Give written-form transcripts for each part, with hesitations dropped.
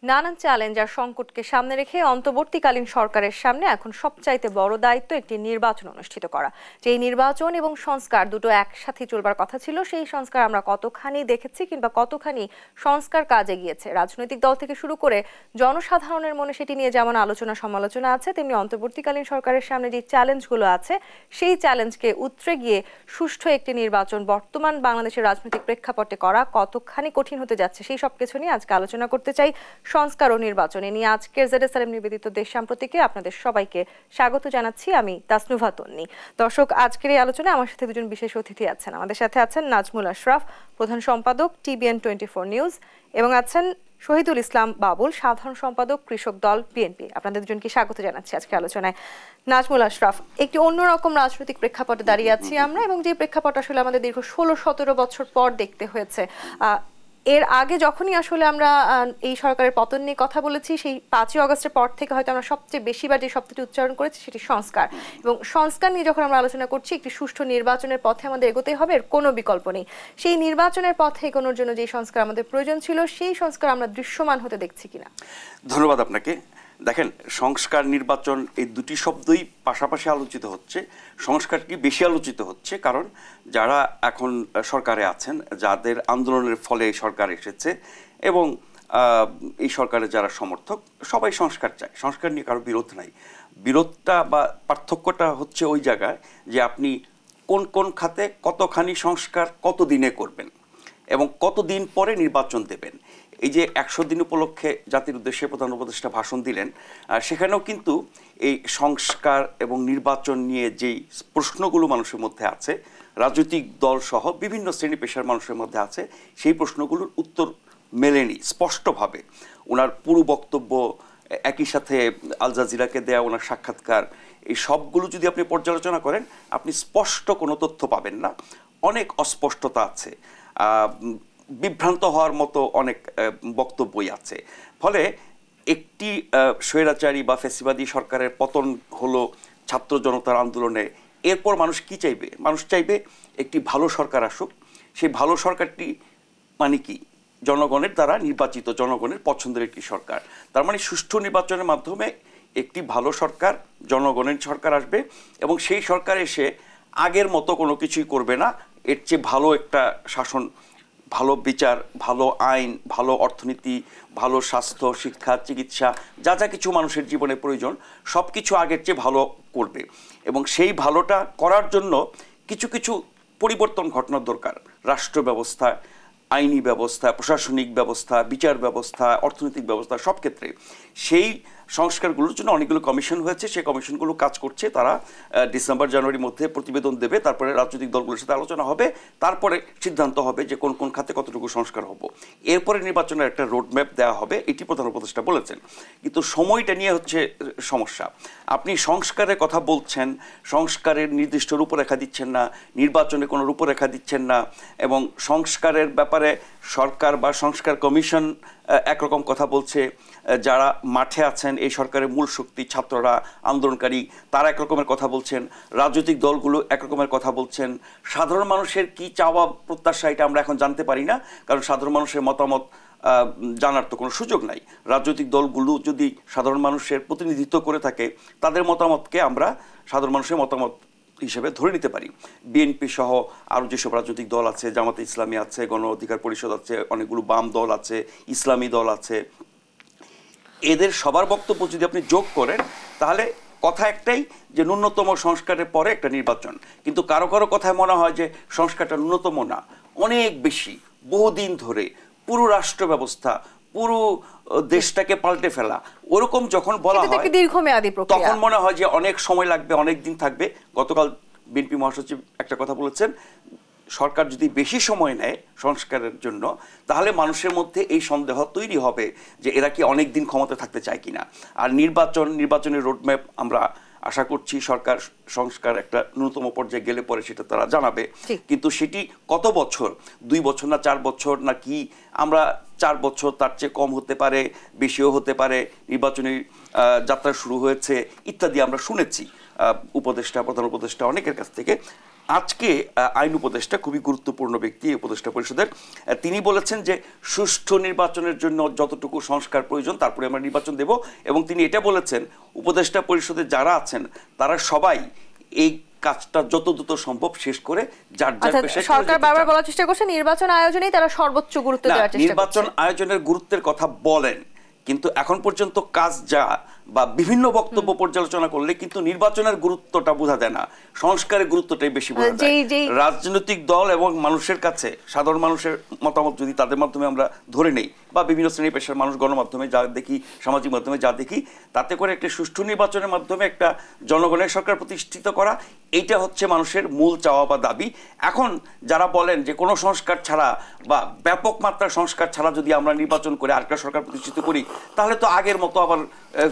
নানান চ্যালেঞ্জ আর সংকটকে সামনে রেখে অন্তর্বর্তীকালীন সরকারের সামনে এখন সবচাইতে বড় দায়িত্ব একটি নির্বাচন অনুষ্ঠিত করা। যেই নির্বাচন এবং সংস্কার দুটো একসাথে চলবার কথা ছিল, সেই সংস্কার আমরা কতখানি দেখেছি কিংবা কতখানি সংস্কার কাজে গিয়েছে, রাজনৈতিক দল থেকে শুরু করে জনসাধারণের মনে সেটি নিয়ে যেমন আলোচনা সমালোচনা আছে, তেমনি অন্তর্বর্তীকালীন সরকারের সামনে যে চ্যালেঞ্জগুলো আছে সেই চ্যালেঞ্জকে উতরে গিয়ে সুষ্ঠু একটি নির্বাচন বর্তমান বাংলাদেশের রাজনৈতিক প্রেক্ষাপটে করা কতখানি কঠিন হতে যাচ্ছে, সেই সব কিছু নিয়ে আজকে আলোচনা করতে চাই। সংস্কার ও নির্বাচনে নিয়ে আজকের জেডএসআরএম নিবেদিত দেশ সাম্প্রতিকে আপনাদের সবাইকে স্বাগত জানাচ্ছি। আমি তাসনুভা তন্নি। দর্শক, আজকের এই আলোচনায় আমার সাথে দুজন বিশেষ অতিথি আছেন। আমাদের সাথে আছেন নাজমুল আশরাফ, প্রধান সম্পাদক TBN 24 নিউজ, এবং আছেন শহীদুল ইসলাম বাবুল, সাধারণ সম্পাদক কৃষক দল বিএনপি। আপনাদের দুজনকে স্বাগত জানাচ্ছি আজকের আলোচনায়। নাজমুল আশরাফ, একটি অন্যরকম রাজনৈতিক প্রেক্ষাপটে দাঁড়িয়ে আছি আমরা, এবং যে প্রেক্ষাপট আসলে আমাদের দীর্ঘ 16-17 বছর পর দেখতে হয়েছে। এর আগে যখনই আসলে আমরা এই সরকারের পতন নিয়ে কথা বলেছি, সেই 5ই আগস্টের পর থেকে হয়তো আমরা সবচেয়ে বেশিবার যে শব্দটি উচ্চারণ করেছি সেটি সংস্কার। এবং সংস্কার নিয়ে যখন আমরা আলোচনা করছি, একটি সুষ্ঠু নির্বাচনের পথে আমাদের এগোতেই হবে, এর কোনো বিকল্প নেই। সেই নির্বাচনের পথে এগোনোর জন্য যে সংস্কার আমাদের প্রয়োজন ছিল, সেই সংস্কার আমরা দৃশ্যমান হতে দেখছি কিনা। ধন্যবাদ আপনাকে। দেখেন, সংস্কার নির্বাচন এই দুটি শব্দই পাশাপাশি আলোচিত হচ্ছে। সংস্কারটি বেশি আলোচিত হচ্ছে কারণ যারা এখন সরকারে আছেন, যাদের আন্দোলনের ফলে সরকার এসেছে, এবং এই সরকারের যারা সমর্থক, সবাই সংস্কার চায়। সংস্কার নিয়ে কারো বিরোধ নাই। বিরোধটা বা পার্থক্যটা হচ্ছে ওই জায়গায় যে আপনি কোন কোন খাতে কতখানি সংস্কার কত দিনে করবেন এবং কতদিন পরে নির্বাচন দেবেন। এই যে 100 দিন উপলক্ষে জাতির উদ্দেশ্যে প্রধান উপদেষ্টা ভাষণ দিলেন, সেখানেও কিন্তু এই সংস্কার এবং নির্বাচন নিয়ে যেই প্রশ্নগুলো মানুষের মধ্যে আছে, রাজনৈতিক দল সহ বিভিন্ন শ্রেণী পেশার মানুষের মধ্যে আছে, সেই প্রশ্নগুলোর উত্তর মেলেনি স্পষ্টভাবে। ওনার পুরো বক্তব্য, একই সাথে আল জাজিরাকে দেয়া ওনার সাক্ষাৎকার, এই সবগুলো যদি আপনি পর্যালোচনা করেন, আপনি স্পষ্ট কোনো তথ্য পাবেন না। অনেক অস্পষ্টতা আছে, বিভ্রান্ত হওয়ার মতো অনেক বক্তব্যই আছে। ফলে একটি স্বৈরাচারী বা ফ্যাসিবাদী সরকারের পতন হলো ছাত্র জনতার আন্দোলনে, এরপর মানুষ কি চাইবে? মানুষ চাইবে একটি ভালো সরকার আসুক। সেই ভালো সরকারটি মানে কি? জনগণের দ্বারা নির্বাচিত, জনগণের পছন্দের একটি সরকার। তার মানে সুষ্ঠু নির্বাচনের মাধ্যমে একটি ভালো সরকার, জনগণের সরকার আসবে, এবং সেই সরকার এসে আগের মতো কোনো কিছুই করবে না। এর চেয়ে ভালো একটা শাসন, ভালো বিচার, ভালো আইন, ভালো অর্থনীতি, ভালো স্বাস্থ্য, শিক্ষা, চিকিৎসা, যা যা কিছু মানুষের জীবনে প্রয়োজন, সব কিছু আগের চেয়ে ভালো করবে। এবং সেই ভালোটা করার জন্য কিছু কিছু পরিবর্তন ঘটানোর দরকার। রাষ্ট্র ব্যবস্থা, আইনি ব্যবস্থা, প্রশাসনিক ব্যবস্থা, বিচার ব্যবস্থা, অর্থনৈতিক ব্যবস্থা, সব ক্ষেত্রে সেই সংস্কারগুলোর জন্য অনেকগুলো কমিশন হয়েছে। সেই কমিশনগুলো কাজ করছে। তারা ডিসেম্বর-জানুয়ারির মধ্যে প্রতিবেদন দেবে, তারপরে রাজনৈতিক দলগুলোর সাথে আলোচনা হবে, তারপরে সিদ্ধান্ত হবে যে কোন কোন খাতে কতটুকু সংস্কার হবো। এরপরে নির্বাচনের একটা রোডম্যাপ দেওয়া হবে, এটি প্রধান উপদেষ্টা বলেছেন। কিন্তু সময়টা নিয়ে হচ্ছে সমস্যা। আপনি সংস্কারের কথা বলছেন, সংস্কারের নির্দিষ্ট রূপরেখা দিচ্ছেন না, নির্বাচনে কোনো রূপরেখা দিচ্ছেন না, এবং সংস্কারের ব্যাপারে সরকার বা সংস্কার কমিশন একরকম কথা বলছে, যারা মাঠে আছেন এই সরকারের মূল শক্তি ছাত্ররা, আন্দোলনকারী, তারা একরকমের কথা বলছেন, রাজনৈতিক দলগুলো একরকমের কথা বলছেন। সাধারণ মানুষের কি চাওয়া প্রত্যাশা এটা আমরা এখন জানতে পারি না, কারণ সাধারণ মানুষের মতামত জানার তো কোনো সুযোগ নাই। রাজনৈতিক দলগুলো যদি সাধারণ মানুষের প্রতিনিধিত্ব করে থাকে, তাদের মতামতকে আমরা সাধারণ মানুষের মতামত হিসেবে ধরে নিতে পারি। বিএনপি সহ আরও যেসব রাজনৈতিক দল আছে, জামাতে ইসলামী আছে, গণ অধিকার পরিষদ আছে, অনেকগুলো বাম দল আছে, ইসলামী দল আছে, এদের সবার বক্তব্য যদি আপনি যোগ করেন, তাহলে কথা একটাই যে ন্যূনতম সংস্কারের পরে একটা নির্বাচন। কিন্তু কারো কারো কথায় মনে হয় যে সংস্কারটা ন্যূনতম না, অনেক বেশি, বহুদিন ধরে পুরো রাষ্ট্র ব্যবস্থা, পুরো দেশটাকে পাল্টে ফেলা, ওরকম যখন বলা হয় দীর্ঘমেয়াদী প্রক্রিয়া, তখন মনে হয় যে অনেক সময় লাগবে, অনেক দিন থাকবে। গতকাল বিএনপি মহাসচিব একটা কথা বলেছেন, সরকার যদি বেশি সময় নেয় সংস্কারের জন্য, তাহলে মানুষের মধ্যে এই সন্দেহ তৈরি হবে যে এরা কি অনেক দিন ক্ষমতা থাকতে চায় কিনা। আর নির্বাচনের রোডম্যাপ আমরা আশা করছি সরকার সংস্কার একটা ন্যূনতম পর্যায়ে গেলে পরে সেটা তারা জানাবে। কিন্তু সেটি কত বছর, 2 বছর না 4 বছর না কি, আমরা 4 বছর, তার চেয়ে কম হতে পারে, বেশিও হতে পারে, নির্বাচনী যাত্রা শুরু হয়েছে ইত্যাদি আমরা শুনেছি উপদেষ্টা, প্রধান উপদেষ্টা অনেকের কাছ থেকে। আজকে আইন উপদেষ্টা খুবই গুরুত্বপূর্ণ ব্যক্তি উপদেষ্টা পরিষদের, তিনি বলেছেন যে সুষ্ঠু নির্বাচনের জন্য যতটুকু সংস্কার প্রয়োজন তারপরে আমরা নির্বাচন দেব, এবং তিনি এটা বলেছেন উপদেষ্টা পরিষদে যারা আছেন তারা সবাই এই কাজটা যত দ্রুত সম্ভব শেষ করে যার যার পেশায়। সরকার বারবার বলার চেষ্টা করছে নির্বাচন আয়োজনেই তারা সর্বোচ্চ গুরুত্ব দেওয়ার চেষ্টা করছে। নির্বাচন আয়োজনের গুরুত্বের কথা বলেন, কিন্তু এখন পর্যন্ত কাজ যা বা বিভিন্ন বক্তব্য পর্যালোচনা করলে কিন্তু নির্বাচনের গুরুত্বটা বোঝা যায় না, সংস্কারের গুরুত্বটাই বেশি বোঝা যায়। রাজনৈতিক দল এবং মানুষের কাছে সাধারণ মানুষের মতামত যদি তাদের মাধ্যমে আমরা ধরে নেই, বা বিভিন্ন শ্রেণী পেশার মানুষ গণমাধ্যমে যা দেখি, সামাজিক মাধ্যমে যা দেখি, তাতে করে একটা সুষ্ঠু নির্বাচনের মাধ্যমে একটা জনগণের সরকার প্রতিষ্ঠিত করা, এইটা হচ্ছে মানুষের মূল চাওয়া বা দাবি। এখন যারা বলেন যে কোনো সংস্কার ছাড়া বা ব্যাপক মাত্রার সংস্কার ছাড়া যদি আমরা নির্বাচন করে আরেকটা সরকার প্রতিষ্ঠিত করি, তাহলে তো আগের মতো আবার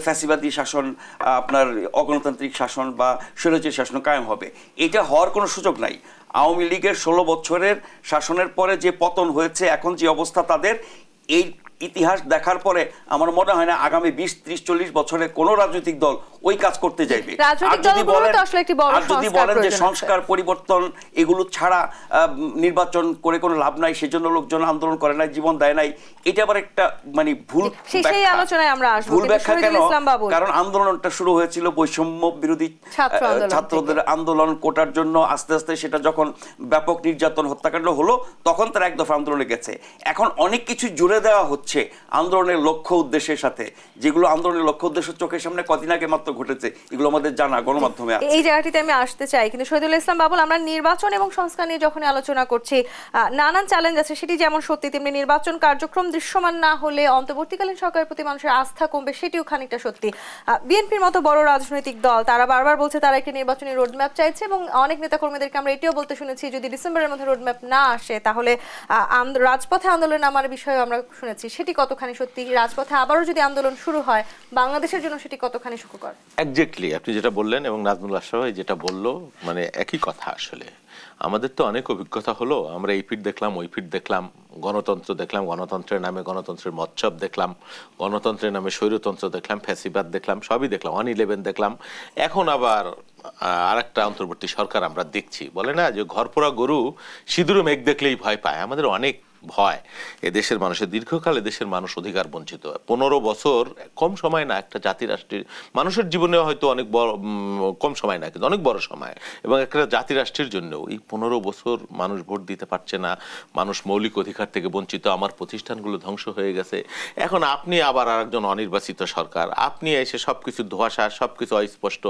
ফ্যাসিবাদী শাসন, আপনার অগণতান্ত্রিক শাসন বা স্বৈরাচারী শাসন কায়েম হবে। এটা হওয়ার কোনো সুযোগ নাই। আওয়ামী লীগের 16 বছরের শাসনের পরে যে পতন হয়েছে, এখন যে অবস্থা তাদের, এই ইতিহাস দেখার পরে আমার মনে হয় না আগামী 20, 30, 40 বছরে কোন রাজনৈতিক দল ওই কাজ করতে যাইবে। আর যদি বলেন যে সংস্কার পরিবর্তন এগুলো ছাড়া নির্বাচন করে কোনো লাভ নাই, সেজন্য লোকজন আন্দোলন করে নাই, জীবন দেয় নাই, এটা আবার একটা মানে ভুল ব্যাখ্যা। কেন? কারণ আন্দোলনটা শুরু হয়েছিল বৈষম্য বিরোধী ছাত্রদের আন্দোলন, কোটার জন্য। আস্তে আস্তে সেটা যখন ব্যাপক নির্যাতন হত্যাকাণ্ড হলো, তখন তারা এক দফা আন্দোলনে গেছে। এখন অনেক কিছু জুড়ে দেওয়া হচ্ছে আন্দোলনের লক্ষ্য উদ্দেশ্যের সাথে, যেগুলো আন্দোলনের লক্ষ্য উদ্দেশ্য চোখের সামনে কদিন আগে মাত্র ঘটেছে, এগুলো আমাদের জানা, গণমাধ্যমে আছে। এই জায়গাটিতে আমি আসতে চাই, কিন্তু শহীদুল ইসলাম বাবুল, আমরা নির্বাচন এবং সংস্কার নিয়ে যখন আলোচনা করছি, নানান চ্যালেঞ্জ আছে, সেটি যেমন সত্যি, তেমনি নির্বাচন কার্যক্রম দৃশ্যমান না হলে অন্তর্বর্তীকালীন সরকারের প্রতি মানুষের আস্থা কমবে, সেটিও খানিকটা সত্যি। বিএনপির মতো বড় রাজনৈতিক দল তারা বারবার বলছে তারা একটি নির্বাচনী রোডম্যাপ চাইছে, এবং অনেক নেতাকর্মীদেরকে আমরা এটিও বলতে শুনেছি যদি ডিসেম্বরের মধ্যে রোডম্যাপ না আসে তাহলে রাজপথে আন্দোলন নামার বিষয়ে আমরা শুনেছি। সেটি কতখানি সত্যি? রাজপথে আবারও যদি আন্দোলন শুরু হয় বাংলাদেশের জন্য সেটি কতখানি সুখকর? এক্স্যাক্টলি আপনি যেটা বললেন এবং নাজমুল আশরাফ যেটা বলল, মানে একই কথা। আসলে আমাদের তো অনেক অভিজ্ঞতা হলো, আমরা এই ফিট দেখলাম, ওই ফিট দেখলাম, গণতন্ত্র দেখলাম, গণতন্ত্রের নামে গণতন্ত্রের মৎসব দেখলাম, গণতন্ত্রের নামে স্বৈরতন্ত্র দেখলাম, ফ্যাসিবাদ দেখলাম, সবই দেখলাম, 1/11 দেখলাম। এখন আবার আরেকটা অন্তর্বর্তী সরকার আমরা দেখছি। বলে না যে ঘরপোড়া গরু সিঁদুরে মেঘ দেখলেই ভয় পায়। আমাদের অনেক ভয় এদেশের মানুষের, দীর্ঘকাল এদেশের মানুষ অধিকার বঞ্চিত। 15 বছর কম সময় না, একটা জাতি রাষ্ট্রের মানুষের জীবনে হয়তো অনেক বড়, কম সময় না কিন্তু অনেক বড় সময়, এবং একটা জাতি রাষ্ট্রের জন্য এই 15 বছর মানুষ ভোট দিতে পারছে না, মানুষ মৌলিক অধিকার থেকে বঞ্চিত, আমার প্রতিষ্ঠানগুলো ধ্বংস হয়ে গেছে। এখন আপনি আবার আরেকজন অনির্বাচিত সরকার, আপনি এসে সবকিছু ধোঁয়াশা, সবকিছু অস্পষ্ট,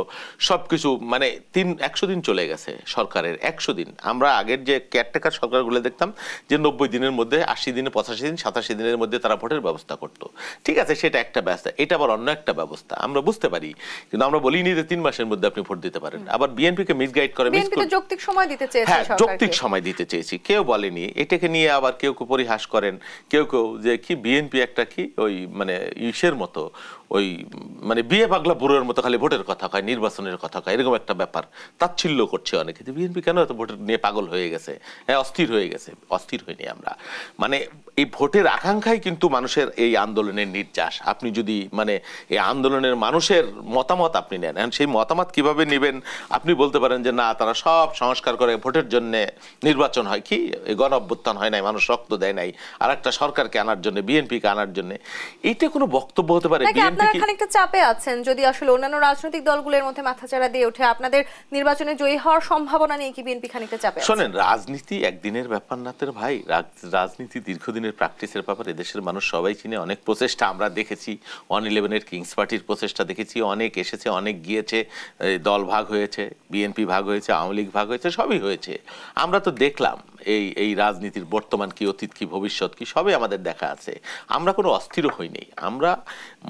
সবকিছু মানে 100 দিন চলে গেছে সরকারের, 100 দিন। আমরা আগের যে কেয়ারটেকার সরকারগুলো দেখতাম যে 90 দিনের মধ্যে, 80 দিনে, 85 দিন, 87 দিনের মধ্যে তারা ভোটের ব্যবস্থা করতো। ঠিক আছে, সেটা একটা ব্যবস্থা, এটা আবার অন্য একটা ব্যবস্থা, আমরা বুঝতে পারি, কিন্তু আমরা বলিনি যে 3 মাসের মধ্যে আপনি ভোট দিতে পারেন। আবার বিএনপিকে মিসগাইড করে, যৌক্তিক সময় দিতে চেয়েছে, হ্যাঁ যৌক্তিক সময় দিতে চেয়েছি, কেউ বলেনি। এটাকে নিয়ে আবার কেউ কেউ পরিহাস করেন, কেউ কেউ যে কি বিএনপি একটা কি ওই মানে ইসের মতো, ওই মানে বিয়ে পাগলা বুড়োর মতো খালি ভোটের কথা কয়, নির্বাচনের কথা কয়, এরকম একটা ব্যাপার তাচ্ছিল্য করছে অনেকে। বিএনপি কেন এত ভোটের নিয়ে পাগল হয়ে গেছে, হ্যাঁ অস্থির হয়ে গেছে? অস্থির হয়নি আমরা, মানে এই ভোটের আকাঙ্ক্ষাই কিন্তু মানুষের এই আন্দোলনের নির্যাস। আপনি যদি মানে এই আন্দোলনের মানুষের মতামত আপনি নেন, সেই মতামত কিভাবে নেবেন? আপনি বলতে পারেন যে না, তারা সব সংস্কার করে ভোটের জন্য নির্বাচন হয়, কি গণ অভ্যুত্থান হয় নাই, মানুষ রক্ত দেয় নাই আর একটা সরকারকে আনার জন্য, বিএনপিকে আনার জন্য, এইটা কোনো বক্তব্য হতে পারে? আপনারা খানিকটা চাপে আছেন যদি আসলে অন্যান্য রাজনৈতিক দলগুলোর মধ্যে মাথাচাড়া দিয়ে ওঠে, আপনাদের নির্বাচনে জয়ী হওয়ার সম্ভাবনা নিয়ে কি বিএনপি খানিকটা চাপে আছে? শোনেন, রাজনীতি একদিনের ব্যাপার না তো ভাই, রাজনীতি দীর্ঘদিনের প্র্যাকটিসের ব্যাপার। এদেশের মানুষ সবাই চিনে, অনেক প্রচেষ্টা আমরা দেখেছি, 1/11 কিংস পার্টির প্রচেষ্টা দেখেছি, অনেক এসেছে, অনেক গিয়েছে, দল ভাগ হয়েছে, বিএনপি ভাগ হয়েছে, আওয়ামী লীগ ভাগ হয়েছে, সবই হয়েছে। আমরা তো দেখলাম এই রাজনীতির বর্তমান কি, অতীত কি, ভবিষ্যৎ কি, সবই আমাদের দেখা আছে। আমরা কোনো অস্থির হইনি। আমরা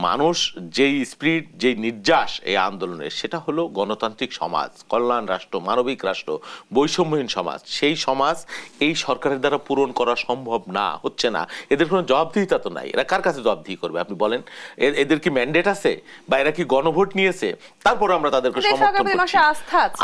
মানুষ যেই স্পিরিট, যেই নির্যাস এই আন্দোলনের, সেটা হলো গণতান্ত্রিক সমাজ, কল্যাণ রাষ্ট্র, মানবিক রাষ্ট্র, বৈষম্যহীন সমাজ। সেই সমাজ এই সরকারের দ্বারা পূরণ করা সম্ভব না, হচ্ছে না। এদের কোনো জবাবদিহিতা তো নাই। এরা কার কাছে জবাবদিহি করবে আপনি বলেন? এদের কি ম্যান্ডেট আছে বা এরা কি গণভোট নিয়েছে? তারপরে আমরা তাদেরকে সমর্থন করছি।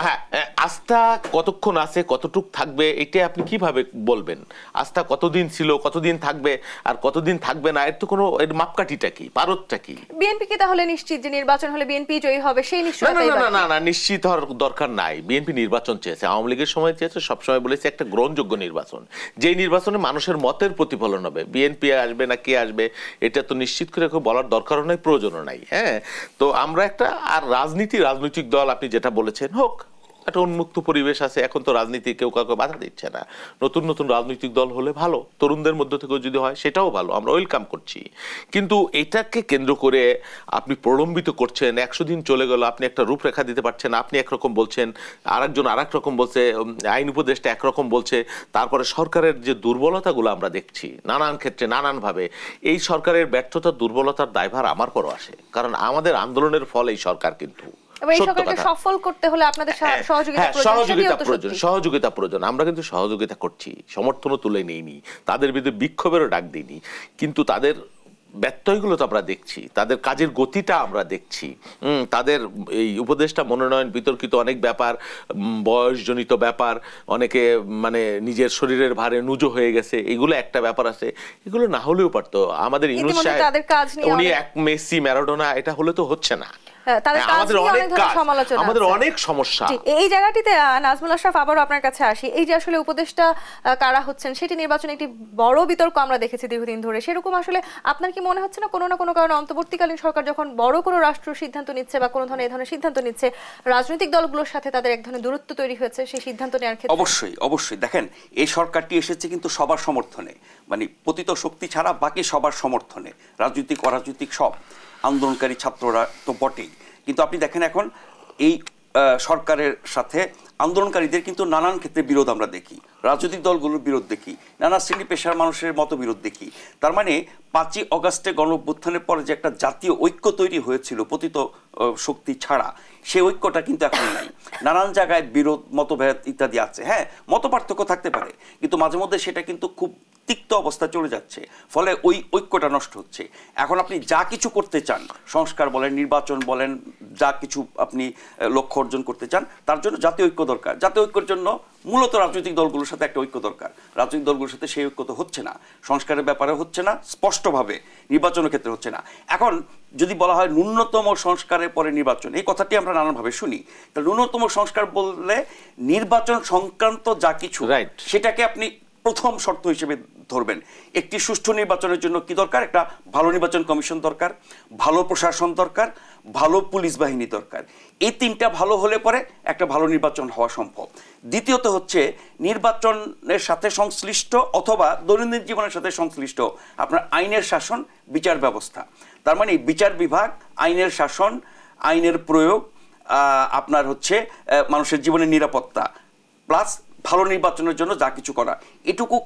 হ্যাঁ, আস্থা কতক্ষণ আছে, কতটুক থাকবে, এটা আপনি কি কিভাবে বলবেন? আস্থা কতদিন ছিল, কতদিন থাকবে, আর কতদিন থাকবে না, এর তো কোনো এর মাপকাঠিটা কি, পারতটা কি? বিএনপি কি তাহলে নিশ্চিত যে নির্বাচন হলে বিএনপি জয়ী হবে? সেই নিশ্চয়তা না, নিশ্চিত হওয়ার দরকার নাই। বিএনপি নির্বাচন চেয়েছে, আওয়ামী লীগের সময় চেয়েছে, সবসময় বলেছে একটা গ্রহণযোগ্য নির্বাচন, যেই নির্বাচনে মানুষের মতের প্রতিফলন হবে। বিএনপি আসবে না কে আসবে এটা তো নিশ্চিত করে বলার দরকারও নাই, প্রয়োজনও নাই। হ্যাঁ, তো আমরা একটা, আর রাজনৈতিক দল আপনি যেটা বলেছেন হোক, একটা উন্মুক্ত পরিবেশ আছে, এখন তো রাজনীতি কেউ কাউকে বাধা দিচ্ছে না। নতুন নতুন রাজনৈতিক দল হলে ভালো, তরুণদের মধ্য থেকেও যদি হয় সেটাও ভালো, আমরা ওয়েলকাম করছি। কিন্তু এটাকে কেন্দ্র করে আপনি প্রলম্বিত করছেন, 100 দিন চলে গেল, আপনি একটা রূপরেখা দিতে পারছেন, আপনি একরকম বলছেন, আরেকজন আরেক রকম বলছে, আইন উপদেষ্টা একরকম বলছে, তারপরে সরকারের যে দুর্বলতাগুলো আমরা দেখছি নানান ক্ষেত্রে নানানভাবে, এই সরকারের ব্যর্থতার দুর্বলতার দায়ভার আমার পরও আসে, কারণ আমাদের আন্দোলনের ফল এই সরকার। কিন্তু সফল করতে হলে আপনাদের সহযোগিতা প্রয়োজন। আমরা কিন্তু সহযোগিতা করছি, সমর্থনও তুলে নেইনি, তাদের বিরুদ্ধে বিক্ষোভেরও ডাক দিইনি, কিন্তু তাদের ব্যত্যয়গুলো তো আমরা দেখছি, তাদের কাজের গতিটা আমরা দেখছি। তাদের এই উপদেষ্টা মনোনয়ন বিতর্কিত অনেক ব্যাপার, বয়সজনিত ব্যাপার, অনেকে মানে নিজের শরীরের ভারে নুজো হয়ে গেছে, এগুলো একটা ব্যাপার আছে। এগুলো না হলেও পারতো। আমাদের ইউনুস সাহেব উনি এক মেসি ম্যারাডোনা, এটা হলে তো হচ্ছে না। আমাদের অনেক সমস্যা। এই জায়গাটিতে নাজমুল আশরাফ, আবারও আপনার কাছে আসি। এই যে আসলে উপদেষ্টা কারা হচ্ছেন সেটি নির্বাচনে একটি বড় বিতর্ক আমরা দেখেছি দীর্ঘদিন ধরে, সেরকম আসলে আপনার কি মনে হচ্ছে না কোনো না কোনো কারণে অন্তর্বর্তীকালীন সরকার যখন বড় কোনো রাষ্ট্র সিদ্ধান্ত নিচ্ছে বা কোনো ধরনের এই ধরনের সিদ্ধান্ত নিচ্ছে, রাজনৈতিক দলগুলোর সাথে তাদের এক ধরনের দূরত্ব তৈরি হয়েছে সেই সিদ্ধান্ত নেওয়ার ক্ষেত্রে? অবশ্যই দেখেন, এই সরকারটি এসেছে কিন্তু সবার সমর্থনে, মানে পতিত শক্তি ছাড়া বাকি সবার সমর্থনে, রাজনৈতিক অরাজনৈতিক সব, আন্দোলনকারী ছাত্ররা তো বটেই। কিন্তু আপনি দেখেন এখন এই সরকারের সাথে আন্দোলনকারীদের কিন্তু নানান ক্ষেত্রে বিরোধ আমরা দেখি, রাজনৈতিক দলগুলোর বিরোধ দেখি, নানা শ্রেণী পেশার মানুষের মতবিরোধ দেখি। তার মানে 5ই অগাস্টে গণঅভ্যুত্থানের পরে যে একটা জাতীয় ঐক্য তৈরি হয়েছিল পতিত শক্তি ছাড়া, সেই ঐক্যটা কিন্তু এখন নাই। নানান জায়গায় বিরোধ, মতভেদ ইত্যাদি আছে। হ্যাঁ, মত পার্থক্য থাকতে পারে, কিন্তু মাঝে মধ্যে সেটা কিন্তু খুব তিক্ত অবস্থায় চলে যাচ্ছে, ফলে ওই ঐক্যটা নষ্ট হচ্ছে। এখন আপনি যা কিছু করতে চান, সংস্কার বলেন, নির্বাচন বলেন, যা কিছু আপনি লক্ষ্য অর্জন করতে চান, তার জন্য জাতীয় ঐক্য দরকার। জাতীয় ঐক্যের জন্য মূলত রাজনৈতিক দলগুলোর সাথে একটা ঐক্য দরকার। রাজনৈতিক দলগুলোর সাথে সেই ঐক্য তো হচ্ছে না, সংস্কারের ব্যাপারে হচ্ছে না, স্পষ্টভাবে নির্বাচনের ক্ষেত্রে হচ্ছে না। এখন যদি বলা হয় ন্যূনতম সংস্কারের পরে নির্বাচন, এই কথাটি আমরা নানানভাবে শুনি। তা ন্যূনতম সংস্কার বললে নির্বাচন সংক্রান্ত যা কিছু, সেটাকে আপনি প্রথম শর্ত হিসেবে ধরবেন। একটি সুষ্ঠু নির্বাচনের জন্য কি দরকার? একটা ভালো নির্বাচন কমিশন দরকার, ভালো প্রশাসন দরকার, ভালো পুলিশ বাহিনী দরকার। এই তিনটা ভালো হলে পরে একটা ভালো নির্বাচন হওয়া সম্ভব। দ্বিতীয়ত হচ্ছে নির্বাচনের সাথে সংশ্লিষ্ট অথবা দৈনন্দিন জীবনের সাথে সংশ্লিষ্ট আপনার আইনের শাসন, বিচার ব্যবস্থা। তার মানে বিচার বিভাগ, আইনের শাসন, আইনের প্রয়োগ, আপনার হচ্ছে মানুষের জীবনের নিরাপত্তা, প্লাস ভালো নির্বাচনের জন্য যা কিছু করা, এটুকু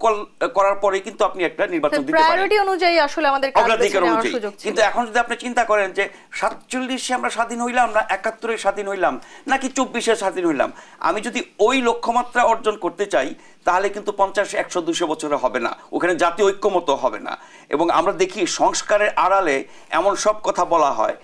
করার পরে কিন্তু আপনি একটা নির্বাচন দিতে পারেন প্রায়োরিটি অনুযায়ী, আসলে আমাদের অগ্রাধিকার অনুযায়ী। কিন্তু এখন যদি আপনি চিন্তা করেন যে 47-এ আমরা স্বাধীন হইলাম, না 71-এ স্বাধীন হইলাম, নাকি 24-এ স্বাধীন হইলাম, আমি যদি ওই লক্ষ্যমাত্রা অর্জন করতে চাই, তাহলে কিন্তু 50, 100, 200 বছরে হবে না, ওখানে জাতীয় ঐক্যমত হবে না। এবং আমরা দেখি সংস্কারের আড়ালে এমন সব কথা বলা হয়,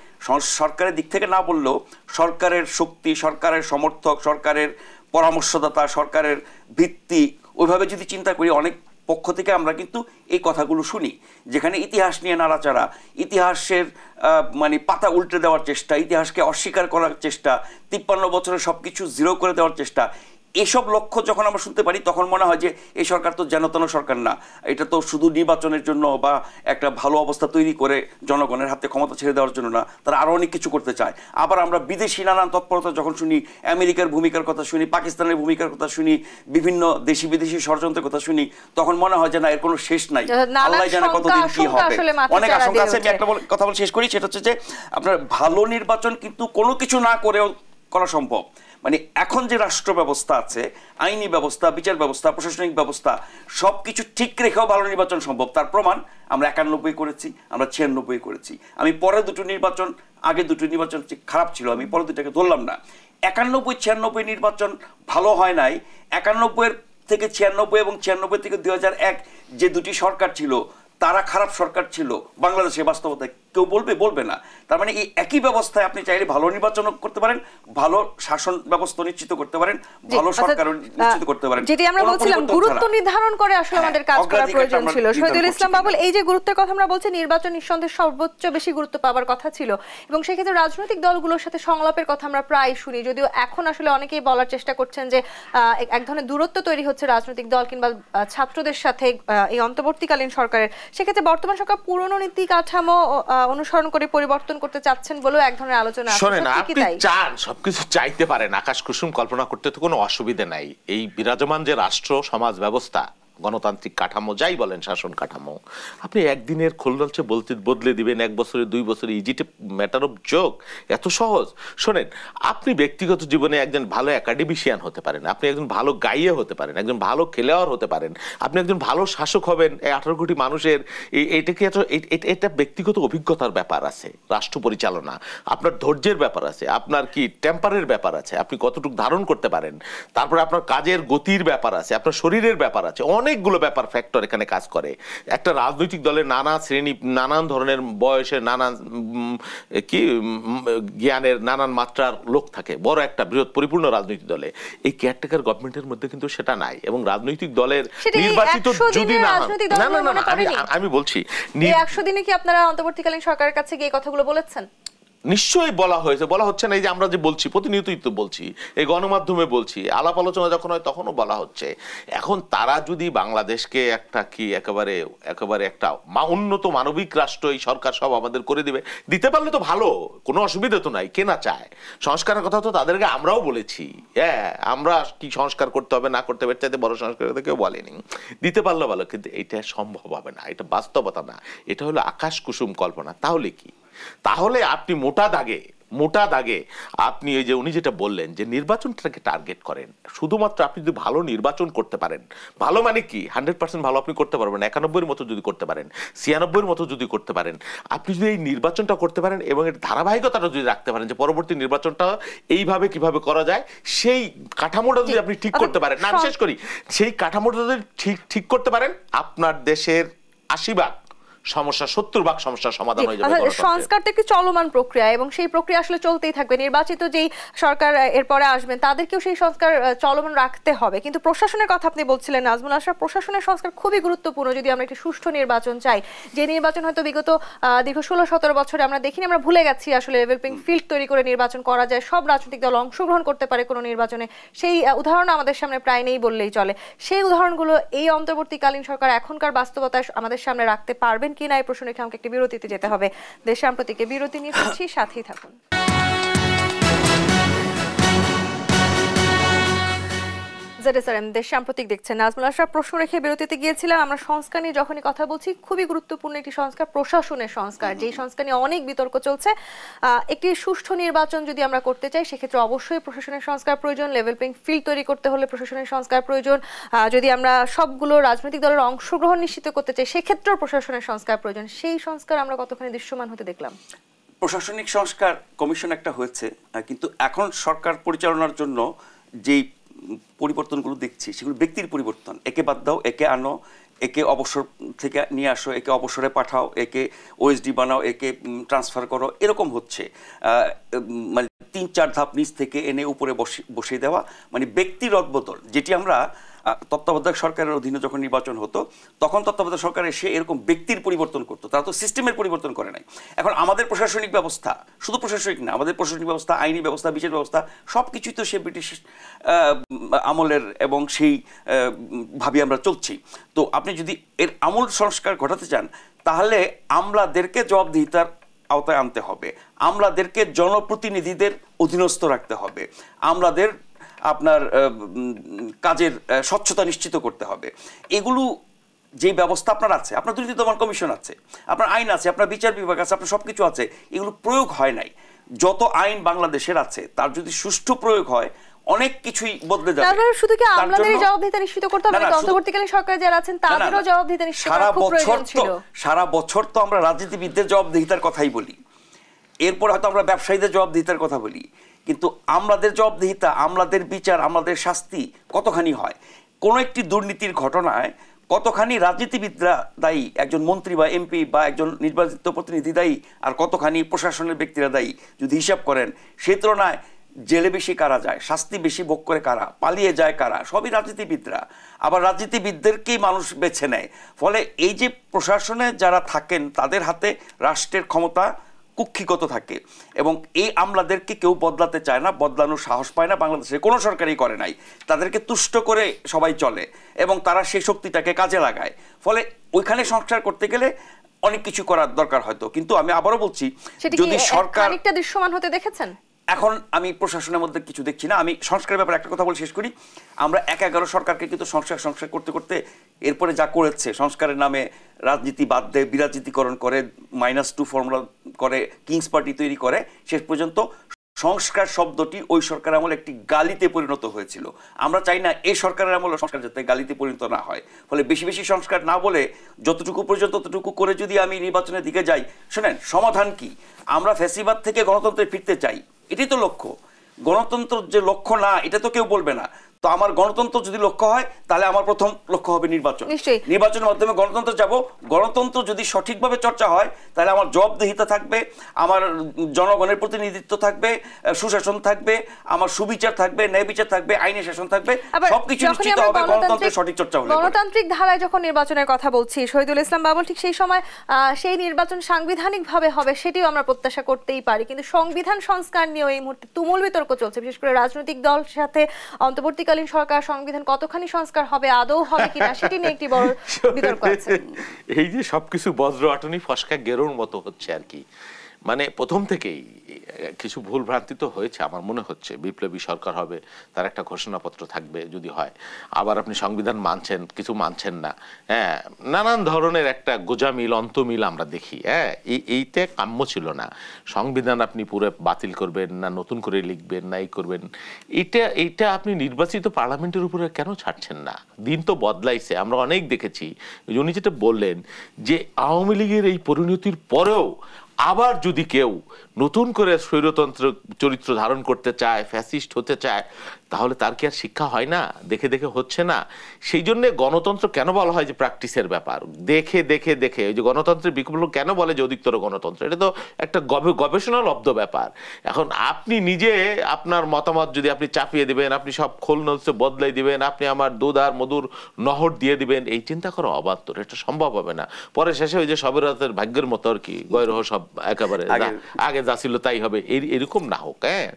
সরকারের দিক থেকে না বললেও সরকারের শক্তি, সরকারের সমর্থক, সরকারের পরামর্শদাতা, সরকারের ভিত্তি, ওইভাবে যদি চিন্তা করি, অনেক পক্ষ থেকে আমরা কিন্তু এই কথাগুলো শুনি, যেখানে ইতিহাস নিয়ে নাড়াচাড়া, ইতিহাসের মানে পাতা উল্টে দেওয়ার চেষ্টা, ইতিহাসকে অস্বীকার করার চেষ্টা, 53 বছরে সব কিছু জিরো করে দেওয়ার চেষ্টা। এসব লক্ষ্য যখন আমরা শুনতে পারি, তখন মনে হয় যে এই সরকার তো যেনতেন সরকার না, এটা তো শুধু নির্বাচনের জন্য বা একটা ভালো অবস্থা তৈরি করে জনগণের হাতে ক্ষমতা ছেড়ে দেওয়ার জন্য না, তারা আরও অনেক কিছু করতে চায়। আবার আমরা বিদেশি নানান তৎপরতা যখন শুনি, আমেরিকার ভূমিকার কথা শুনি, পাকিস্তানের ভূমিকার কথা শুনি, বিভিন্ন দেশি বিদেশি ষড়যন্ত্রের কথা শুনি, তখন মনে হয় যে না, এর কোনো শেষ নাই, আল্লাহ জানে কতদিন কি হবে, অনেক আশঙ্কা আছে। আমি একটা কথা বলে শেষ করি, সেটা হচ্ছে যে আপনার ভালো নির্বাচন কিন্তু কোনো কিছু না করেও করা সম্ভব। মানে এখন যে রাষ্ট্র ব্যবস্থা আছে, আইনি ব্যবস্থা, বিচার ব্যবস্থা, প্রশাসনিক ব্যবস্থা, সব কিছু ঠিক রেখেও ভালো নির্বাচন সম্ভব। তার প্রমাণ আমরা 91 করেছি, আমরা 96 করেছি। আমি পরে দুটো নির্বাচন, আগে দুটো নির্বাচন খারাপ ছিল, আমি পরে দুটাকে ধরলাম না। 91, 96 নির্বাচন ভালো হয় নাই। 91 থেকে 96 এবং 96 থেকে 2001 যে দুটি সরকার ছিল, তারা খারাপ সরকার ছিল বাংলাদেশে, বাস্তবতায় কেউ বলবে না। তার মানে এই একই ব্যবস্থায় আপনি চাইলে ভালো নির্বাচন করতে পারেন, ভালো শাসন ব্যবস্থা নিশ্চিত করতে পারেন, ভালো সরকার নিশ্চিত করতে পারেন। যেটি আমরা বলছিলাম গুরুত্ব নির্ধারণ করে আসলে আমাদের কাজ করা প্রয়োজন ছিল। শহীদুল ইসলাম বাবুল, এই যে গুরুত্বের কথা আমরা বলছি, নির্বাচন নিঃসন্দেহে সর্বোচ্চ বেশি গুরুত্ব পাওয়ার কথা ছিল এবং সেক্ষেত্রে রাজনৈতিক দলগুলোর সাথে সংলাপের কথা আমরা প্রায় শুনি, যদিও এখন আসলে অনেকেই বলার চেষ্টা করছেন যে এক ধরনের দূরত্ব তৈরি হচ্ছে রাজনৈতিক দল কিংবা ছাত্রদের সাথে এই অন্তর্বর্তীকালীন সরকারের। সেক্ষেত্রে বর্তমান সরকার পুরনো নীতি কাঠামো অনুসরণ করে পরিবর্তন করতে চাচ্ছেন বলেও এক ধরনের আলোচনা আছে। শোনেন, আপনি চান সবকিছু চাইতে পারেন, আকাশ কুসুম কল্পনা করতে তো কোনো অসুবিধা নাই। এই বিরাজমান যে রাষ্ট্র সমাজ ব্যবস্থা, গণতান্ত্রিক কাঠামো, যাই বলেন শাসন কাঠামো, আপনি একদিনের খোলছে বদলে দিবেন, 1 বছরে 2 বছরে, ইজিটে ম্যাটার অফ জোক, এত সহজ? শোনেন, আপনি ব্যক্তিগত জীবনে একজন ভালো একাডেমিশিয়ান হতে পারেন, আপনি একজন ভালো গাইয়ে হতে পারেন, একজন ভালো খেলোয়াড় হতে পারেন, আপনি একজন ভালো শাসক হবেন। 18 কোটি মানুষের এটা ব্যক্তিগত অভিজ্ঞতার ব্যাপার আছে, রাষ্ট্র পরিচালনা, আপনার ধৈর্যের ব্যাপার আছে, আপনার কি টেম্পারের ব্যাপার আছে, আপনি কতটুকু ধারণ করতে পারেন, তারপরে আপনার কাজের গতির ব্যাপার আছে, আপনার শরীরের ব্যাপার আছে, অনেকগুলো ব্যাপার ফ্যাক্টর এখানে কাজ করে। একটা রাজনৈতিক দলের নানা শ্রেণী, নানান ধরনের বয়সের, নানান জ্ঞানের, নানান মাত্রার লোক থাকে বড় একটা বৃহৎ পরিপূর্ণ রাজনৈতিক দলে। এই কেয়ারটেকার গভর্নমেন্টের মধ্যে কিন্তু সেটা নাই। এবং রাজনৈতিক দলের নির্বাচিত যদি না, আমি বলছি 100 দিনে কি আপনারা অন্তর্বর্তীকালীন সরকারের কাছে গিয়ে কথাগুলো বলেছেন? নিশ্চয়ই বলা হয়েছে, বলা হচ্ছে না? এই যে আমরা যে বলছি, প্রতিনিয়তই তো বলছি, এই গণমাধ্যমে বলছি, আলাপ আলোচনা যখন হয় তখনও বলা হচ্ছে। এখন তারা যদি বাংলাদেশকে একটা একেবারে একটা উন্নত মানবিক রাষ্ট্র এই সরকার সব আমাদের করে দিতে পারলে তো ভালো, কোনো অসুবিধা তো নাই। কে না চায়? সংস্কারের কথা তো তাদেরকে আমরাও বলেছি। হ্যাঁ, আমরা কি সংস্কার করতে হবে না করতে হবে, চাইতে বড় সংস্কারের কথা কেউ বলেনি। দিতে পারলে ভালো, কিন্তু এটা সম্ভব হবে না, এটা বাস্তবতা না, এটা হলো আকাশ কুসুম কল্পনা। তাহলে কি? তাহলে আপনি মোটা দাগে আপনি এই যে উনি যেটা বললেন যে নির্বাচনটাকে টার্গেট করেন, শুধুমাত্র আপনি যদি ভালো নির্বাচন করতে পারেন, ভালো মানে কি 100% ভালো আপনি করতে পারবেন, 91-এর মতো যদি করতে পারেন, 96-এর মতো যদি করতে পারেন, আপনি যদি এই নির্বাচনটা করতে পারেন এবং এর ধারাবাহিকতাটা যদি রাখতে পারেন, যে পরবর্তী নির্বাচনটা এইভাবে কিভাবে করা যায়, সেই কাঠামোটা যদি আপনি ঠিক করতে পারেন, না বিশেষ করি সেই কাঠামোটা যদি ঠিক করতে পারেন, আপনার দেশের 80% সমস্যা, 70% সমস্যার সমাধান হয়ে যাবে। সংস্কার তো একটি চলমান প্রক্রিয়া এবং সেই প্রক্রিয়া আসলে চলতেই থাকবে। নির্বাচিত যেই সরকার এরপরে আসবেন তাদেরকেও সেই সংস্কার চলমান রাখতে হবে। কিন্তু প্রশাসনের কথা আপনি বলছিলেন নাজমুল আশরাফ, প্রশাসনের সংস্কার খুবই গুরুত্বপূর্ণ যদি আমরা একটি সুষ্ঠু নির্বাচন চাই। যে নির্বাচন হয়তো বিগত দীর্ঘ 16-17 বছরে আমরা দেখিনি, আমরা ভুলে গেছি আসলে লেভেল প্লেইং ফিল্ড তৈরি করে নির্বাচন করা যায়, সব রাজনৈতিক দল অংশগ্রহণ করতে পারে কোনো নির্বাচনে। সেই উদাহরণ আমাদের সামনে প্রায় নেই বললেই চলে। সেই উদাহরণগুলো এই অন্তর্বর্তীকালীন সরকার এখনকার বাস্তবতায় আমাদের সামনে রাখতে পারবেন কিনা, এই প্রশ্ন রেখে আমাকে একটি বিরতিতে যেতে হবে। দেশ সাম্প্রতিক বিরতি নিয়ে ফিরছি, সাথেই থাকুন। দেশ সাম্প্রতিক দেখছেন। নাজমুল আশরাফ, প্রশ্ন রেখে বিরতিতে গিয়েছিলাম। আমরা সংস্কার নিয়ে যখনই কথা বলছি, খুবই গুরুত্বপূর্ণ একটি সংস্কার প্রশাসনের সংস্কার, যেই সংস্কার নিয়ে অনেক বিতর্ক চলছে। একটি সুষ্ঠু নির্বাচন যদি আমরা করতে চাই সেক্ষেত্রে অবশ্যই প্রশাসনের সংস্কার প্রয়োজন। লেভেল প্লেইং ফিল্ড তৈরি করতে হলে প্রশাসনের সংস্কার প্রয়োজন। যদি আমরা সবগুলো রাজনৈতিক দলের অংশগ্রহণ নিশ্চিত করতে চাই সেক্ষেত্রেও প্রশাসনের সংস্কার প্রয়োজন। সেই সংস্কার আমরা কতখানি দৃশ্যমান হতে দেখলাম? প্রশাসনিক সংস্কার কমিশন একটা হয়েছে, কিন্তু এখন সরকার পরিচালনার জন্য যেই পরিবর্তনগুলো দেখছি সেগুলো ব্যক্তির পরিবর্তন। একে বাদ দাও, একে আনো, একে অবসর থেকে নিয়ে আসো, একে অবসরে পাঠাও, একে ওএসডি বানাও, একে ট্রান্সফার করো, এরকম হচ্ছে। মানে 3-4 ধাপ নিচ থেকে এনে উপরে বসিয়ে দেওয়া, মানে ব্যক্তির রদবদল। যেটি আমরা তত্ত্বাবধায়ক সরকারের অধীনে যখন নির্বাচন হতো তখন তত্ত্বাবধায়ক সরকার এসে এরকম ব্যক্তির পরিবর্তন করতো, তারা তো সিস্টেমের পরিবর্তন করে নাই। এখন আমাদের প্রশাসনিক ব্যবস্থা, শুধু প্রশাসনিক না, আমাদের প্রশাসনিক ব্যবস্থা, আইনি ব্যবস্থা, বিচার ব্যবস্থা, সব কিছুই তো সে ব্রিটিশ আমলের এবং সেই ভাবে আমরা চলছি। তো আপনি যদি এর আমূল সংস্কার ঘটাতে চান তাহলে আমলাদেরকে জবাবদিহিতার আওতায় আনতে হবে, আমলাদেরকে জনপ্রতিনিধিদের অধীনস্থ রাখতে হবে, আমলাদের আপনার কাজের স্বচ্ছতা নিশ্চিত করতে হবে। এগুলো যে ব্যবস্থা আপনার আছে, আপনার দুর্নীতি দমন কমিশন আছে, আপনার আইন আছে, আপনার বিচার বিভাগ আছে, আপনার সব কিছু আছে, এগুলো প্রয়োগ হয় নাই। যত আইন বাংলাদেশের আছে তার যদি সুষ্ঠু প্রয়োগ হয় অনেক কিছুই বদলে যাবে। তাহলে শুধু কি আমলাদের জবাবদিহিতা নিশ্চিত করতে হবে নাকি অন্তর্বর্তীকালীন সরকার যারা আছেন তাদেরও জবাবদিহিতা নিশ্চিত করা খুব প্রয়োজন ছিল? সারা বছর তো আমরা রাজনীতিবিদদের জবাবদিহিতার কথাই বলি, এরপর হয়তো আমরা ব্যবসায়ীদের জবাবদিহিতার কথা বলি, কিন্তু আমলাদের জবাবদিহিতা, আমলাদের বিচার, আমলাদের শাস্তি কতখানি হয়? কোনো একটি দুর্নীতির ঘটনায় কতখানি রাজনীতিবিদরা দায়ী, একজন মন্ত্রী বা এমপি বা একজন নির্বাচিত প্রতিনিধি দায়ী, আর কতখানি প্রশাসনের ব্যক্তিরা দায়ী যদি হিসাব করেন, সে তুলনায় জেলে বেশি কারা যায়, শাস্তি বেশি ভোগ করে কারা, পালিয়ে যায় কারা, সবই রাজনীতিবিদরা। আবার রাজনীতিবিদদেরকেই মানুষ বেছে নেয়। ফলে এই যে প্রশাসনে যারা থাকেন তাদের হাতে রাষ্ট্রের ক্ষমতা কুক্ষিগত থাকে, এবং এই আমলাদেরকে কেউ বদলাতে চায় না, বদলানোর সাহস পায় না, বাংলাদেশে কোনো সরকারই করে নাই। তাদেরকে তুষ্ট করে সবাই চলে এবং তারা সেই শক্তিটাকে কাজে লাগায়। ফলে ওইখানে সংস্কার করতে গেলে অনেক কিছু করার দরকার হয়তো, কিন্তু আমি আবারও বলছি, যদি সরকার খানিকটা দৃশ্যমান হতে দেখেছেন, এখন আমি প্রশাসনের মধ্যে কিছু দেখছি না। আমি সংস্কারের ব্যাপারে একটা কথা বলে শেষ করি। আমরা ১/১১ সরকারকে কিন্তু সংস্কার করতে করতে এরপরে যা করেছে, সংস্কারের নামে রাজনীতি বাদ দেয়, বিরাজনীতিকরণ করে, -2 ফর্মুলা করে, কিংস পার্টি তৈরি করে, শেষ পর্যন্ত সংস্কার শব্দটি ওই সরকার আমলে একটি গালিতে পরিণত হয়েছিল। আমরা চাই না এই সরকারের আমলে সংস্কার যাতে গালিতে পরিণত না হয়। ফলে বেশি বেশি সংস্কার না বলে যতটুকু প্রয়োজন ততটুকু করে যদি আমি নির্বাচনের দিকে যাই, শোনেন সমাধান কি? আমরা ফ্যাসিবাদ থেকে গণতন্ত্রে ফিরতে চাই, এটাই তো লক্ষ্য। গণতন্ত্র যে লক্ষ্য না, এটা তো কেউ বলবে না। তো আমার গণতন্ত্র যদি লক্ষ্য হয়, তাহলে আমার প্রথম লক্ষ্য হবে নির্বাচন। নির্বাচনের মাধ্যমে গণতন্ত্র যাব। গণতন্ত্র যদি সঠিকভাবে চর্চা হয়, তাহলে আমার জবাবদিহিতা থাকবে, আমার জনগণের প্রতিনিধিত্ব থাকবে, সুশাসন থাকবে, আমার সুবিচার থাকবে, ন্যায় বিচার থাকবে, আইনের শাসন থাকবে, সবকিছু নিশ্চিত হবে গণতন্ত্রের সঠিক চর্চা হলে। গণতান্ত্রিক ধারায় যখন নির্বাচনের কথা বলছি শহীদুল ইসলাম বাবুল, ঠিক সেই সময় সেই নির্বাচন সাংবিধানিকভাবে হবে সেটিও আমরা প্রত্যাশা করতেই পারি, কিন্তু সংবিধান সংস্কার নিয়ে এই মুহূর্তে তুমুল বিতর্ক চলছে, বিশেষ করে রাজনৈতিক দল সাথে অন্তর্বর্তীকালীন সরকার সংবিধান কতখানি সংস্কার হবে, আদৌ হবে কিনা, সেটি নিয়ে একটি বড় বিতর্ক আছে। এই যে সবকিছু বজ্র আটনি ফসকা গেরোর মতো হচ্ছে আর কি। মানে প্রথম থেকেই কিছু ভুল ভ্রান্তি তো হয়েছে আমার মনে হচ্ছে। বিপ্লবী সরকার হবে, তার একটা ঘোষণাপত্র থাকবে যদি হয়, আবার আপনি সংবিধান মানছেন, কিছু মানছেন না, হ্যাঁ, নানান ধরনের একটা গোজামিল অন্তমিল আমরা দেখি। হ্যাঁ, এইটা কাম্য ছিল না। সংবিধান আপনি পুরো বাতিল করবেন না, নতুন করে লিখবেন না, এই করবেন, এইটা আপনি নির্বাচিত পার্লামেন্টের উপরে কেন ছাড়ছেন না? দিন তো বদলাইছে, আমরা অনেক দেখেছি। উনি যেটা বললেন যে আওয়ামী লীগের এই পরিণতির পরেও আবার যদি কেউ নতুন করে স্বৈরতন্ত্র চরিত্র ধারণ করতে চায়, ফ্যাসিস্ট হতে চায়, তাহলে তার কি আর শিক্ষা হয় না? দেখে দেখে হচ্ছে না। সেই জন্য গণতন্ত্র কেন বলা হয় যে প্র্যাকটিসের ব্যাপার, দেখে দেখে দেখে। ওই যে গণতন্ত্রের বিকল্প কেন বলে যে অধিকতর গণতন্ত্র, এটা তো একটা গবেষণালব্ধ ব্যাপার। এখন আপনি নিজে আপনার মতামত যদি আপনি চাপিয়ে দিবেন, আপনি সব খোল নলসে বদলাই দিবেন, আপনি আমার দুধ আর মধুর নহর দিয়ে দিবেন, এই চিন্তা করা অবান্তর, এটা সম্ভব হবে না। পরে শেষে ওই যে সবের রাতের ভাগ্যের মতো আর কি, গৈরহ সব একেবারে আগে যা ছিল তাই হবে, এরকম না হোক। হ্যাঁ,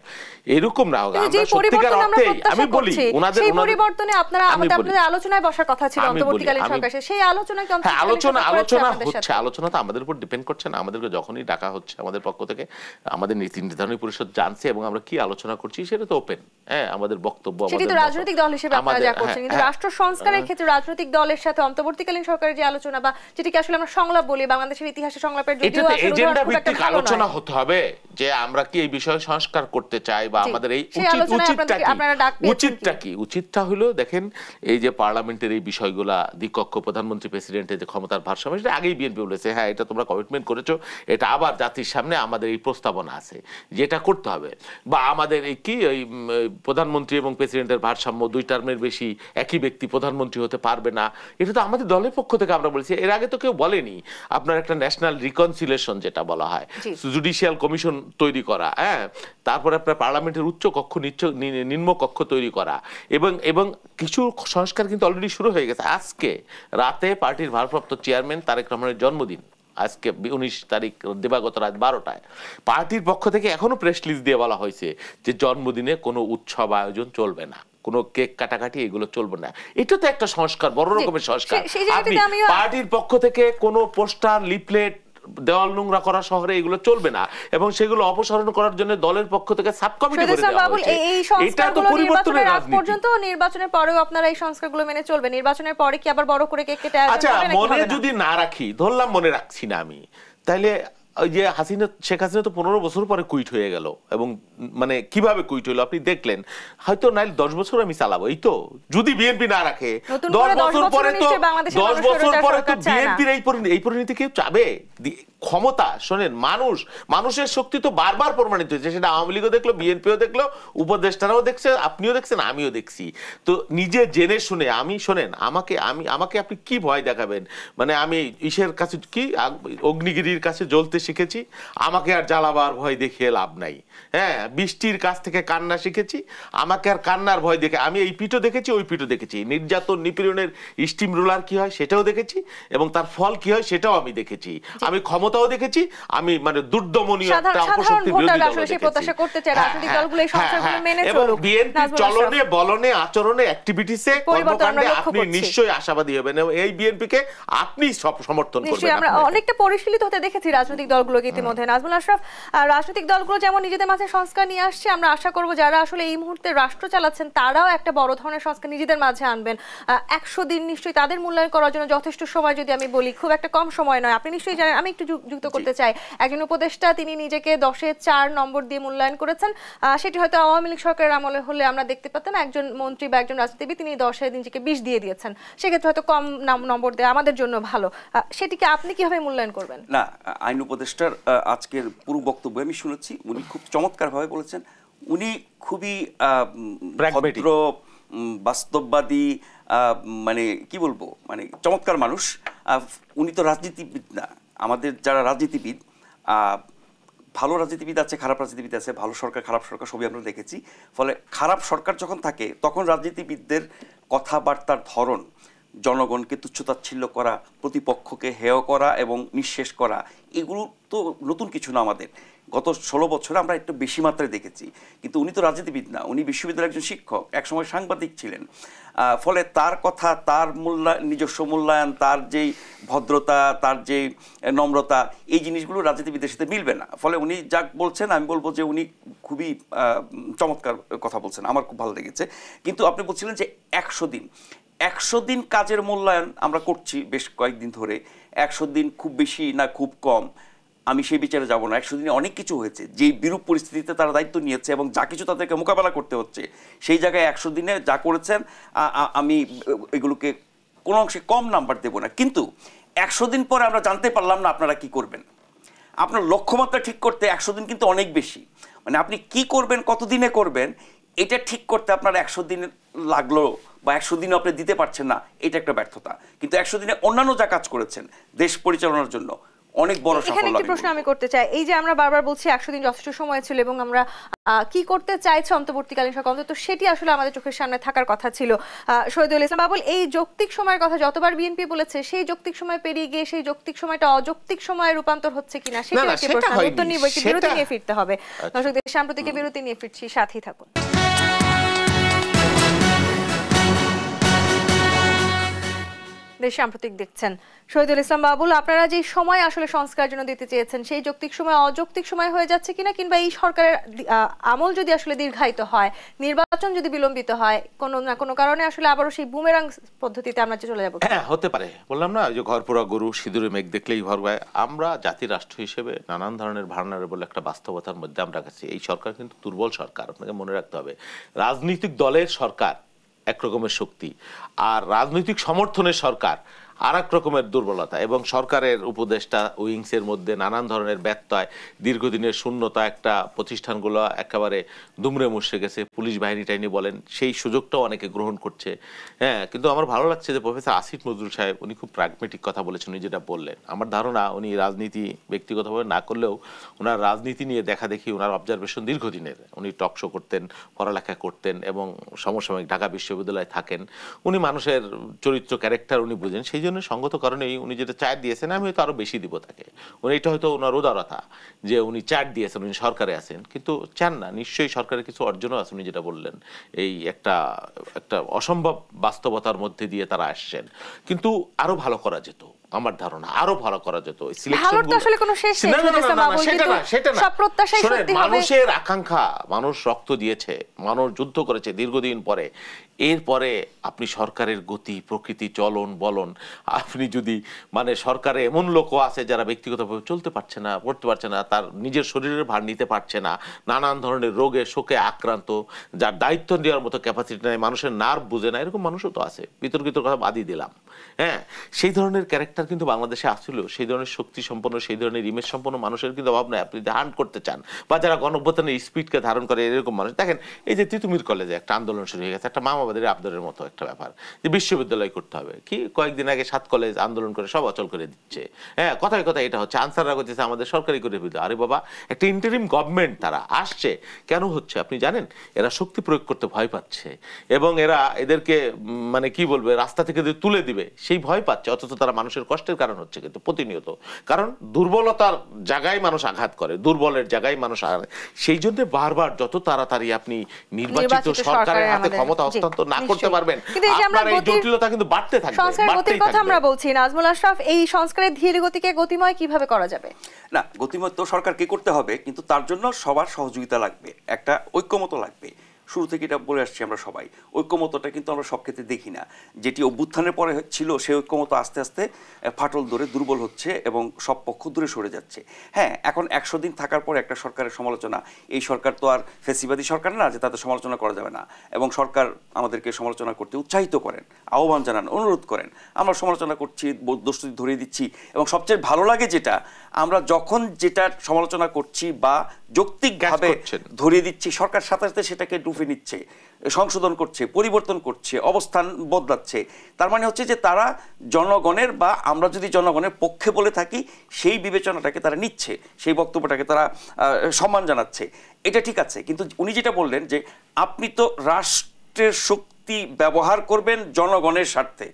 এরকম না হোক। আমরা সত্যিকার অর্থে আমি বলি ওনাদের পরিবর্তনে আপনারা আপনাদের আলোচনায় বসার কথা ছিল অন্তর্বর্তীকালীন সরকারে, সেই আলোচনা কি আলোচনা হচ্ছে? আলোচনা তো আমাদের উপর ডিপেন্ড করছে না। আমাদেরকে যখনই ডাকা হচ্ছে আমাদের পক্ষ থেকে, আমাদের নীতি নির্ধারণী পরিষদ জানছে এবং আমরা কি আলোচনা করছি সেটা তো ওপেন। হ্যাঁ, আমাদের বক্তব্য, সেটি তো রাজনৈতিক দল হিসেবে আপনারা যা করছেন, কিন্তু রাষ্ট্র সংস্কারের ক্ষেত্রে রাজনৈতিক দলের সাথে অন্তর্বর্তীকালীন সরকারের যে আলোচনা, বা যেটিকে আসলে আমরা সংলাপ বলি, বাংলাদেশের ইতিহাসে সংলাপের যদিও এজেন্ডা ভিত্তিক আলোচনা হতে হবে যে আমরা কি এই বিষয়ে সংস্কার করতে চাই, বা আমাদের এই উচিতটা হলো, দেখেন এই যে পার্লামেন্টের এই বিষয়গুলা, দ্বিকক্ষ প্রধানমন্ত্রী প্রেসিডেন্টের যে ক্ষমতার ভারসাম্য, সেটা আগেই বিএনপি বলেছে, হ্যাঁ এটা তোমরা কমিটমেন্ট করেছো, এটা আবার জাতির সামনে আমাদের এই প্রস্তাবনা আছে যেটা করতে হবে। বা আমাদের এই কি ওই প্রধানমন্ত্রী এবং প্রেসিডেন্টের ভারসাম্য, 2 টার্মের বেশি একই ব্যক্তি প্রধানমন্ত্রী হতে পারবে না, এটা তো আমাদের দলের পক্ষ থেকে আমরা বলেছি। এর আগে তো কেউ বলেনি। আপনার একটা ন্যাশনাল রিকনসিলিয়েশন যেটা বলা হয়, জুডিশিয়াল কমিশন তৈরি করা, হ্যাঁ, তারপরে আপনার পার্লামেন্টের উচ্চ কক্ষ, নিম্ন কক্ষ তৈরি করা, এবং কিছু সংস্কার কিন্তু অলরেডি শুরু হয়ে গেছে। আজকে রাতে পার্টির ভারপ্রাপ্ত চেয়ারম্যান তারেক রহমানের জন্মদিন, আজকে 19 তারিখ দিবাগত রাত 12টায় পার্টির পক্ষ থেকে এখনো প্রেস রিলিজ দিয়ে বলা হয়েছে যে জন্মদিনে কোনো উৎসব আয়োজন চলবে না, কোনো কেক কাটাকাটি এগুলো চলবে না। এটা তো একটা সংস্কার, বড় রকমের সংস্কার। পার্টির পক্ষ থেকে কোনো পোস্টার, লিফলেট, দেওয়াল নোংরা করা শহরে এগুলো চলবে না, এবং সেগুলো অপসারণ করার জন্য দলের পক্ষ থেকে সাব কমিটি করে দেওয়া হয়েছে। এটা তো পরিবর্তনের রাজনীতি। পর্যন্ত নির্বাচনের পরেও আপনারা এই সংস্কারগুলো মেনে চলবে? নির্বাচনের পরে কি আবার বড় করে কেক কেটে আচ্ছা, মনে যদি না রাখি, ধরলাম মনে রাখছি না আমি, তাইলে ওই যে শেখ হাসিনা তো 15 বছর পরে কুইট হয়ে গেল, এবং মানে কিভাবে কুইট হলো আপনি দেখলেন। হয়তো নাইলে 10 বছর আমি চালাবো, এই তো যদি বিএনপি না রাখে 10 বছর পরে তো বিএনপির এই পরিণতি কেউ চাবে? ক্ষমতা শোনেন, মানুষের শক্তি তো বারবার প্রমাণিত হয়েছে, সেটা আওয়ামী লীগও দেখলো, বিএনপিও দেখলো, উপদেষ্টারাও দেখছে, আপনিও দেখছেন, আমিও দেখছি। তো নিজে জেনে শুনে শোনেন, আমাকে আপনি কি ভয় দেখাবেন? মানে আমি ইসের কাছে কি অগ্নিগিরির কাছে জ্বলতে শিখেছি, আমাকে আর জ্বালাবার ভয় দেখিয়ে লাভ নাই। হ্যাঁ, বৃষ্টির কাছ থেকে কান্না শিখেছি, আমাকে আর কান্নার ভয় দেখে, আমি এই পিঠও দেখেছি, ওই পিঠও দেখেছি, নির্যাতন নিপীড়নের স্টিম রোলার কি হয় সেটাও দেখেছি, এবং তার ফল কি হয় সেটাও আমি দেখেছি। আমি ক্ষমতাও দেখেছি, আমি মানে দুর্দমনীয় একটা অপশক্তির বিরোধী চলনে বলনে আচরণে অ্যাক্টিভিটিসে কর্মকাণ্ডে আপনি নিশ্চয়ই আশাবাদী হবেন, এবং এই বিএনপিকে আপনি সব সমর্থন করবেন। আমরা অনেকটা পরিশীলিত হতে দেখেছি রাজনৈতিক দলগুলোকে ইতিমধ্যে। নাজমুল আশরাফ, রাজনৈতিক দলগুলো যেমন নিজেদের মাঝে সংস্কার নিয়ে আসছে, আমরা আশা করব যারা আসলে এই মুহূর্তে রাষ্ট্র চালাচ্ছেন তারাও একটা বড় ধরনের সংস্কার নিজেদের মাঝে আনবেন। 100 দিন নিশ্চয়ই তাদের মূল্যায়ন করার জন্য যথেষ্ট সময়, যদি আমি বলি খুব একটা কম সময় নয়। আপনি নিশ্চয়ই জানেন, আমি একটু যুক্ত করতে চাই, একজন উপদেষ্টা তিনি নিজেকে 10-এ 4 নম্বর দিয়ে মূল্যায়ন করেছেন। সেটি হয়তো আওয়ামী লীগ সরকারের আমলে হলে আমরা দেখতে পেতাম একজন মন্ত্রী বা একজন রাজনীতিবিদ তিনি 10-এ নিজেকে 20 দিয়ে দিয়েছেন, সেক্ষেত্রে হয়তো কম নম্বর দেওয়া আমাদের জন্য ভালো। সেটিকে আপনি কিভাবে মূল্যায়ন করবেন? না, আইন উপদেষ্টার আজকের পুরো বক্তব্য আমি শুনেছি, উনি খুব চমৎকারভাবে বলেছেন। উনি খুবই ভদ্র, বাস্তববাদী, মানে কি বলবো, মানে চমৎকার মানুষ। উনি তো রাজনীতিবিদ না। আমাদের যারা রাজনীতিবিদ, ভালো রাজনীতিবিদ আছে, খারাপ রাজনীতিবিদ আছে, ভালো সরকার খারাপ সরকার সবই আমরা দেখেছি। ফলে খারাপ সরকার যখন থাকে তখন রাজনীতিবিদদের কথাবার্তার ধরন, জনগণকে তুচ্ছতাচ্ছিল্য করা, প্রতিপক্ষকে হেয় করা এবং নিঃশেষ করা, এগুলো তো নতুন কিছু না। আমাদের গত 16 বছরে আমরা একটু বেশি মাত্রায় দেখেছি। কিন্তু উনি তো রাজনীতিবিদ না, উনি বিশ্ববিদ্যালয়ের একজন শিক্ষক, একসময় সাংবাদিক ছিলেন। ফলে তার কথা, তার নিজস্ব মূল্যায়ন, তার যেই ভদ্রতা, তার যেই নম্রতা, এই জিনিসগুলো রাজনীতিবিদের সাথে মিলবে না। ফলে উনি যা বলছেন, আমি বলবো যে উনি খুবই চমৎকার কথা বলছেন, আমার খুব ভালো লেগেছে। কিন্তু আপনি বলছিলেন যে 100 দিন কাজের মূল্যায়ন আমরা করছি বেশ কয়েকদিন ধরে। 100 দিন খুব বেশি না খুব কম, আমি সেই বিচারে যাব না। 100 দিনে অনেক কিছু হয়েছে, যেই বিরূপ পরিস্থিতিতে তারা দায়িত্ব নিয়েছে এবং যা কিছু তাদেরকে মোকাবেলা করতে হচ্ছে, সেই জায়গায় 100 দিনে যা করেছেন আমি এগুলোকে কোনো অংশে কম নাম্বার দেব না। কিন্তু 100 দিন পরে আমরা জানতে পারলাম না আপনারা কি করবেন। আপনার লক্ষ্যমাত্রা ঠিক করতে 100 দিন কিন্তু অনেক বেশি। মানে আপনি কি করবেন, কতদিনে করবেন, এটা ঠিক করতে আপনার 100 দিন লাগলো বা 100 দিনও আপনি দিতে পারছেন না, এটা একটা ব্যর্থতা। কিন্তু 100 দিনে অন্যান্য যা কাজ করেছেন দেশ পরিচালনার জন্য অনেক বড় সাফল্য। এখানে একটি প্রশ্ন আমি করতে চাই, এই যে আমরা বারবার বলছি 100 দিন যথেষ্ট সময় ছিল এবং আমরা কি করতে চাইছি অন্তর্বর্তীকালীন সরকার, অন্তত সেটি আসলে আমাদের চোখের সামনে থাকার কথা ছিল। শহীদুল ইসলাম বাবুল, এই যৌক্তিক সময়ের কথা যতবার বিএনপি বলেছে, সেই যৌক্তিক সময় পেরিয়ে গিয়ে সেই যৌক্তিক সময়টা অযৌক্তিক সময়ে রূপান্তর হচ্ছে কিনা সেটা একটি প্রশ্ন। উত্তর নিব, একটি বিরতি নিয়ে ফিরতে হবে। দর্শক, দেশ সাম্প্রতিক বিরতি নিয়ে ফিরছি, সাথেই থাকুন। দেশ সাম্প্রতিক দেখছেন। শহীদুল ইসলাম বাবুল, আপনারা যে সময় আসলে সংস্কার জন্য দিতে চেয়েছেন, সেই যৌক্তিক সময় অযৌক্তিক সময় হয়ে যাচ্ছে কিনা, কিংবা এই সরকারের আমল যদি আসলে দীর্ঘায়িত হয়, নির্বাচন যদি বিলম্বিত হয়, কোনো না কোনো কারণে আসলে আবারও সেই বুমেরাং পদ্ধতিতে আমরা চলে যাবো? হ্যাঁ, হতে পারে। বললাম না, যে ঘর পোড়া গরু সিঁদুরে মেঘ দেখলেই ভর পায়। আমরা জাতি রাষ্ট্র হিসেবে নানান ধরনের ভার্নারে বলে একটা বাস্তবতার মধ্যে আমরা গেছি। এই সরকার কিন্তু দুর্বল সরকার, আপনাকে মনে রাখতে হবে। রাজনৈতিক দলের সরকার একরকমের শক্তি, আর রাজনৈতিক সমর্থনের সরকার আর এক রকমের দুর্বলতা, এবং সরকারের উপদেষ্টা উইংসের মধ্যে নানান ধরনের ব্যত্যয়, দীর্ঘদিনের শূন্যতা, একটা প্রতিষ্ঠানগুলো একেবারে দুমড়ে মুচড়ে গেছে। পুলিশ বাহিনী টাইনি বলেন, সেই সুযোগটাও অনেকে গ্রহণ করছে। হ্যাঁ, কিন্তু আমার ভালো লাগছে যে প্রফেসর আসিফ নজরুল সাহেব উনি খুব প্র্যাগমেটিক কথা বলেছেন। উনি যেটা বললেন, আমার ধারণা উনি রাজনীতি ব্যক্তিগতভাবে না করলেও ওনার রাজনীতি নিয়ে দেখা দেখি ওনার অবজারভেশন দীর্ঘদিনের। উনি টক শো করতেন, পড়ালেখা করতেন এবং সমসাময়িক ঢাকা বিশ্ববিদ্যালয়ে থাকেন। উনি মানুষের চরিত্র, ক্যারেক্টার উনি বুঝেন। সেই জন্য সঙ্গত কারণেই উনি যেটা চার দিয়েছেন, আমি হয়তো আরো বেশি দিব তাকে। উনি এটা হয়তো ওনার উদারতা যে উনি চার দিয়েছেন, উনি সরকারে আছেন, কিন্তু চান না নিশ্চয়ই সরকারের কিছু অর্জনও আছে। উনি যেটা বললেন, এই একটা অসম্ভব বাস্তবতার মধ্যে দিয়ে তারা আসছেন, কিন্তু আরো ভালো করা যেত। আমার ধারণা আরো ভালো করা যেত। মানুষের আকাঙ্ক্ষা, মানুষ রক্ত দিয়েছে, মানুষ যুদ্ধ করেছে দীর্ঘদিন পরে। এরপরে আপনি সরকারের গতি, প্রকৃতি, চলন বলন, আপনি যদি মানে সরকারে এমন লোকও আছে যারা ব্যক্তিগতভাবে চলতে পারছে না, পড়তে পারছে না, তার নিজের শরীরের ভার নিতে পারছে না, নানান ধরনের রোগে শোকে আক্রান্ত, যার দায়িত্ব দেওয়ার মতো ক্যাপাসিটি নাই, মানুষের নার্ভ বুঝে না, এরকম মানুষও তো আছে। বিতর্কিত কথা বাদই দিলাম। হ্যাঁ, সেই ধরনের ক্যারেক্টার সরকার কিন্তু বাংলাদেশে আসছিল সেই ধরনের শক্তি সম্পন্ন, সেই ধরনের ইমেজ সম্পন্ন মানুষের কিন্তু অভাব নাই। আপনি হান্ট করতে চান বা যারা গণঅভ্যুত্থানের স্পিডকে ধারণ করে এরকম মানুষ, দেখেন এই যে তিতুমির কলেজে একটা আন্দোলন শুরু হয়ে গেছে, একটা মামাবাদের আবদারের মতো একটা ব্যাপার যে বিশ্ববিদ্যালয় করতে হবে, কি কয়েকদিন আগে 7 কলেজ আন্দোলন করে সব অচল করে দিচ্ছে। হ্যাঁ, কথায় কথায় এটা হচ্ছে, আনসাররা করতেছে আমাদের সরকারি করে দিতে। আরে বাবা, একটা ইন্টারিম গভর্নমেন্ট তারা আসছে, কেন হচ্ছে আপনি জানেন? এরা শক্তি প্রয়োগ করতে ভয় পাচ্ছে এবং এরা এদেরকে মানে কি বলবে রাস্তা থেকে তুলে দিবে সেই ভয় পাচ্ছে, অথচ তারা মানুষের কষ্টের কারণ হচ্ছে কিন্তু প্রতিনিয়ত। কারণ দুর্বলতার জায়গায় মানুষ আঘাত করে, দুর্বলের জায়গায় মানুষ আঘাত, সেই জন্য বারবার যত তাড়াতাড়ি আপনি নির্বাচিত সরকারের হাতে ক্ষমতা হস্তান্তর না করতে পারবেন, আপনার এই জটিলতা কিন্তু বাড়তে থাকবে। সংস্কারের গতির কথা আমরা বলছি, নাজমুল আশরাফ, এই সংস্কারের ধীর গতিকে গতিময় কিভাবে করা যাবে? না, গতিময় তো সরকারকে করতে হবে, কিন্তু তার জন্য সবার সহযোগিতা লাগবে, একটা ঐক্যমত লাগবে। শুরু থেকে এটা বলে আসছি আমরা সবাই, ঐক্যমতটা কিন্তু আমরা সব ক্ষেত্রে দেখি না। যেটি অভ্যুত্থানের পরে ছিল সেই ঐক্যমত আস্তে আস্তে ফাটল ধরে দুর্বল হচ্ছে এবং সব পক্ষ দূরে সরে যাচ্ছে। হ্যাঁ, এখন 100 দিন থাকার পর একটা সরকারের সমালোচনা, এই সরকার তো আর ফেসিবাদী সরকার না যে তাদের সমালোচনা করা যাবে না, এবং সরকার আমাদেরকে সমালোচনা করতে উৎসাহিত করেন, আহ্বান জানান, অনুরোধ করেন। আমরা সমালোচনা করছি, দোষী ধরিয়ে দিচ্ছি, এবং সবচেয়ে ভালো লাগে যেটা, আমরা যখন যেটা সমালোচনা করছি বা যৌক্তিকভাবে ধরিয়ে দিচ্ছি, সরকার সাথে সাথে সেটাকে ডুবে নিচ্ছে, সংশোধন করছে, পরিবর্তন করছে, অবস্থান বদলাচ্ছে। তার মানে হচ্ছে যে তারা জনগণের, বা আমরা যদি জনগণের পক্ষে বলে থাকি, সেই বিবেচনাটাকে তারা নিচ্ছে, সেই বক্তব্যটাকে তারা সম্মান জানাচ্ছে। এটা ঠিক আছে, কিন্তু উনি যেটা বললেন যে আপনি তো রাষ্ট্রের শক্তি ব্যবহার করবেন জনগণের স্বার্থে।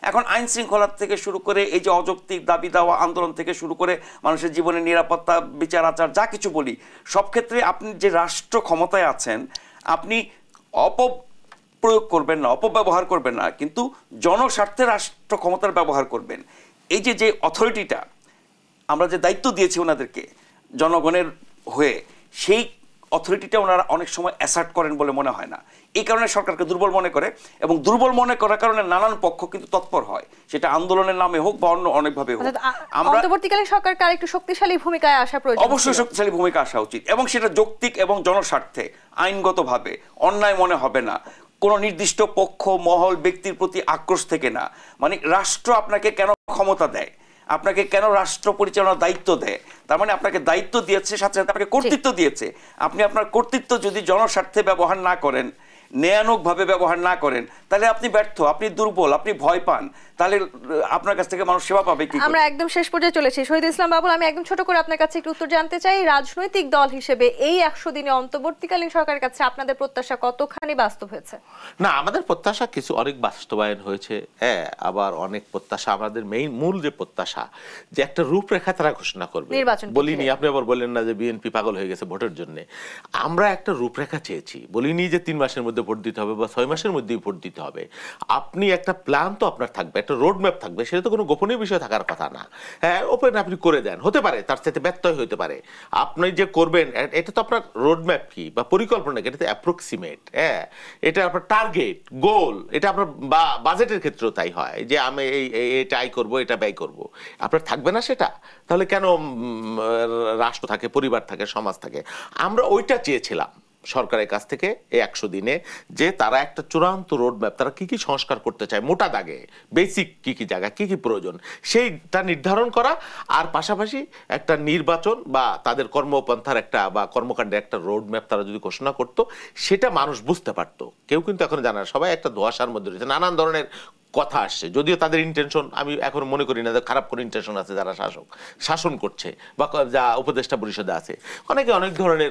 এখন আইন শৃঙ্খলা থেকে শুরু করে এই যে অযৌক্তিক দাবি দেওয়া আন্দোলন থেকে শুরু করে মানুষের জীবনের নিরাপত্তা, বিচার আচার, যা কিছু বলি, সব ক্ষেত্রে আপনি যে রাষ্ট্র ক্ষমতায় আছেন, আপনি অপপ্রয়োগ করবেন না, অপব্যবহার করবেন না, কিন্তু জনস্বার্থে রাষ্ট্র ক্ষমতার ব্যবহার করবেন। এই যে যে অথরিটিটা আমরা যে দায়িত্ব দিয়েছি ওনাদেরকে জনগণের হয়ে, সেই অথরিটিটা ওনারা অনেক সময় অ্যাসার্ট করেন বলে মনে হয় না। এই কারণে সরকারকে দুর্বল মনে করে, এবং দুর্বল মনে করার কারণে নানান পক্ষ কিন্তু তৎপর হয়, সেটা আন্দোলনের নামে হোক বা অন্য অনেকভাবে হোক। আমরা অন্তর্বর্তীকালীন সরকারকে আরেকটু শক্তিশালী ভূমিকায় আসা প্রয়োজন, অবশ্যই শক্তিশালী ভূমিকা আসা উচিত, এবং সেটা যৌক্তিক এবং জনস্বার্থে আইনগতভাবে অন্যায় মনে হবে না, কোনো নির্দিষ্ট পক্ষ, মহল, ব্যক্তির প্রতি আক্রোশ থেকে না। মানে রাষ্ট্র আপনাকে কেন ক্ষমতা দেয়, আপনাকে কেন রাষ্ট্র পরিচালনার দায়িত্ব দেয়, তার মানে আপনাকে দায়িত্ব দিয়েছে, সাথে সাথে আপনাকে কর্তৃত্ব দিয়েছে। আপনি আপনার কর্তৃত্ব যদি জনস্বার্থে ব্যবহার না করেন, ন্যায়ানুগভাবে ব্যবহার না করেন, তাহলে আপনি ব্যর্থ, আপনি দুর্বল, আপনি ভয় পান, তাহলে আপনার কাছ থেকে মানুষ সেবা পাবে কি? আমরা একদম শেষ পর্যায়ে চলেছি। শহীদুল ইসলাম বাবুল, আমি একদম ছোট করে আপনার কাছে একটু উত্তর জানতে চাই। রাজনৈতিক দল হিসেবে এই 100 দিনে অন্তর্বর্তীকালীন সরকারের কাছে আপনাদের প্রত্যাশা কতখানি বাস্তব হয়েছে? না, আমাদের প্রত্যাশা কিছু অনেক বাস্তবায়ন হয়েছে, হ্যাঁ, আবার অনেক প্রত্যাশা, আমাদের মূল যে প্রত্যাশা যে একটা রূপরেখা তারা ঘোষণা করবে, বলিনি, আপনি আবার বললেন না যে বিএনপি পাগল হয়ে গেছে ভোটের জন্য। আমরা একটা রূপরেখা চেয়েছি, বলিনি যে 3 মাসের মধ্যে ভোট দিতে হবে বা 6 মাসের মধ্যেই ভোট দিতে হবে। আপনি একটা প্ল্যান তো আপনার থাকবে, একটা রোড ম্যাপ থাকবে, সেটা তো কোনো গোপনীয় বিষয় থাকার কথা না। হ্যাঁ, ওপেন আপনি করে দেন, হতে পারে তার সাথে ব্যত্যয় হতে পারে, আপনি যে করবেন এটা তো আপনার রোড ম্যাপ কি বা পরিকল্পনা, এটা তো অ্যাপ্রক্সিমেট, হ্যাঁ, এটা আপনার টার্গেট, গোল, এটা আপনার বাজেটের ক্ষেত্রেও তাই হয় যে আমি এটা আয় করবো, এটা ব্যয় করবো, আপনার থাকবে না সেটা? তাহলে কেন রাষ্ট্র থাকে, পরিবার থাকে, সমাজ থাকে? আমরা ওইটা চেয়েছিলাম সরকারের কাছ থেকে এই 100 দিনে, যে তারা একটা চূড়ান্ত রোডম্যাপ, তারা কি কি সংস্কার করতে চায়, মোটা দাগে বেসিক কি কি জায়গা, কি কি প্রয়োজন, সেইটা নির্ধারণ করা, আর পাশাপাশি একটা নির্বাচন বা তাদের কর্মপন্থার একটা বা কর্মকাণ্ডের একটা রোডম্যাপ তারা যদি ঘোষণা করতো, সেটা মানুষ বুঝতে পারতো। কেউ কিন্তু এখন জানে না, সবাই একটা ধোঁয়াশার মধ্যে রয়েছে, নানান ধরনের কথা আসছে, যদিও তাদের ইন্টেনশন আমি এখন মনে করি না যে খারাপ কোনো ইন্টেনশন আছে, যারা শাসন করছে বা যা উপদেষ্টা পরিষদে আছে, অনেকে অনেক ধরনের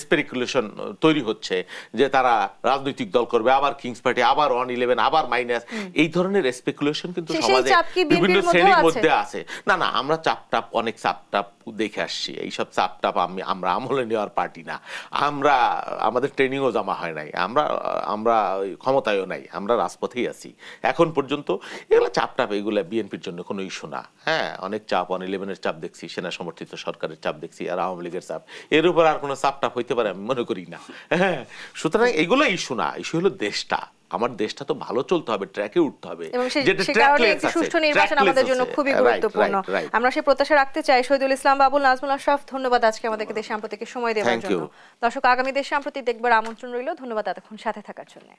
স্পেকুলেশন তৈরি হচ্ছে যে তারা রাজনৈতিক দল করবে, আবার কিংস পার্টি, আবার 111, আবার মাইনাস, এই ধরনের স্পেকুলেশন কিন্তু সমাজে বিভিন্ন শ্রেণীর মধ্যে আছে। না না, আমরা চাপটাপ, অনেক চাপটাপ দেখে আসছি, এইসব চাপটাপ আমরা আমলে নেওয়ার পার্টি না, আমরা আমাদের ট্রেনিংও জমা হয় নাই, আমরা ক্ষমতায়ও নাই, আমরা রাজপথেই আছি এখন পর্যন্ত। এগুলো চাপটাপ, এগুলো বিএনপির জন্য কোনো ইস্যু না। হ্যাঁ, অনেক চাপ, 111-এর চাপ দেখছি, সেনা সমর্থিত সরকারের চাপ দেখছি, আর আওয়ামী লীগের চাপ, এর উপর আর কোনো চাপটাপ হইতে পারে আমি মনে করি না। হ্যাঁ, সুতরাং এগুলো ইস্যু না, ইস্যু হলো দেশটা, আমার দেশটা তো ভালো চলতে হবে, ট্র্যাকে উঠতে হবে, যেটা ট্র্যাকলেস আছে, সুষ্ঠু নির্বাচন আমাদের জন্য খুবই গুরুত্বপূর্ণ। আমরা সেই প্রত্যাশা রাখতে চাই। শহীদুল ইসলাম বাবুল, নাজমুল আশরাফ, ধন্যবাদ আজকে আমাদেরকে দেশ সাম্প্রতিকের সময় দেওয়ার জন্য। দর্শক, আগামী দেশ সাম্প্রতিক দেখবার আমন্ত্রণ রইল। ধন্যবাদ এতক্ষণ সাথে থাকার জন্য।